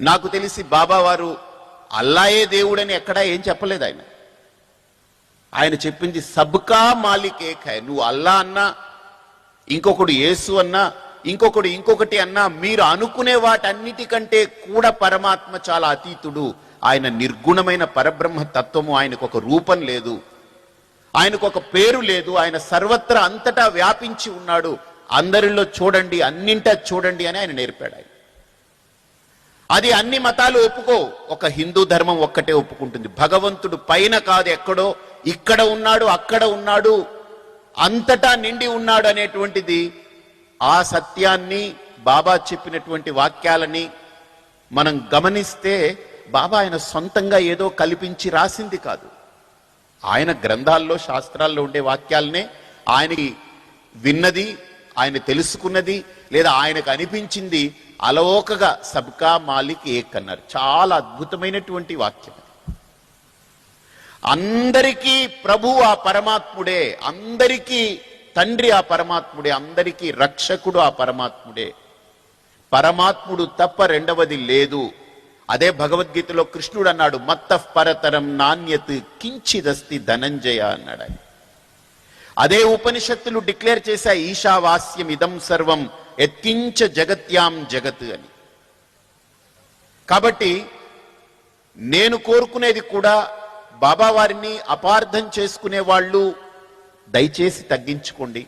నాకు తెలిసి బాబా వారు అల్లాయే దేవుడని ఎక్కడా ఏం చెప్పలేదు. ఆయన చెప్పింది సబ్కా మాలిక్ ఏక్ హై. నువ్వు అల్లా అన్నా, ఇంకొకడు యేసు అన్నా, ఇంకొకడు ఇంకొకటి అన్నా, మీరు అనుకునే వాటన్నిటికంటే కూడా పరమాత్మ చాలా అతీతుడు. ఆయన నిర్గుణమైన పరబ్రహ్మ తత్వము. ఆయనకు ఒక రూపం లేదు, ఆయనకు ఒక పేరు లేదు. ఆయన సర్వత్రా అంతటా వ్యాపించి ఉన్నాడు. అందరిలో చూడండి, అన్నింటా చూడండి అని ఆయన నేర్పాడు. అది అన్ని మతాలు ఒప్పుకో, ఒక హిందూ ధర్మం ఒక్కటే ఒప్పుకుంటుంది. భగవంతుడు పైన కాదు, ఎక్కడో, ఇక్కడ ఉన్నాడు, అక్కడ ఉన్నాడు, అంతటా నిండి ఉన్నాడు అనేటువంటిది. ఆ సత్యాన్ని బాబా చెప్పినటువంటి వాక్యాలని మనం గమనిస్తే, బాబా ఆయన సొంతంగా ఏదో కల్పించి రాసింది కాదు. ఆయన గ్రంథాల్లో, శాస్త్రాల్లో ఉండే వాక్యాలనే ఆయనకి విన్నది, ఆయన తెలుసుకున్నది, లేదా ఆయనకు అనిపించింది అలవోకగా సబ్కా మాలిక్ ఏక్ అన్నారు. చాలా అద్భుతమైనటువంటి వాక్యం. అందరికీ ప్రభు ఆ పరమాత్ముడే, అందరికీ తండ్రి ఆ పరమాత్ముడే, అందరికీ రక్షకుడు ఆ పరమాత్ముడే. పరమాత్ముడు తప్ప రెండవది లేదు. అదే భగవద్గీతలో కృష్ణుడు అన్నాడు, మత్తః పరతరం నాణ్యత్ కించిదస్తి ధనంజయ అన్నాడు ఆయన. అదే ఉపనిషత్తులు డిక్లేర్ చేశాయి, ఈశావాస్యం ఇదం సర్వం యత్కించ జగత్యాం జగత్ అని. కాబట్టి నేను కోరుకునేది కూడా, బాబా వారిని అపార్థం చేసుకునే వాళ్ళు దయచేసి తగ్గించుకోండి.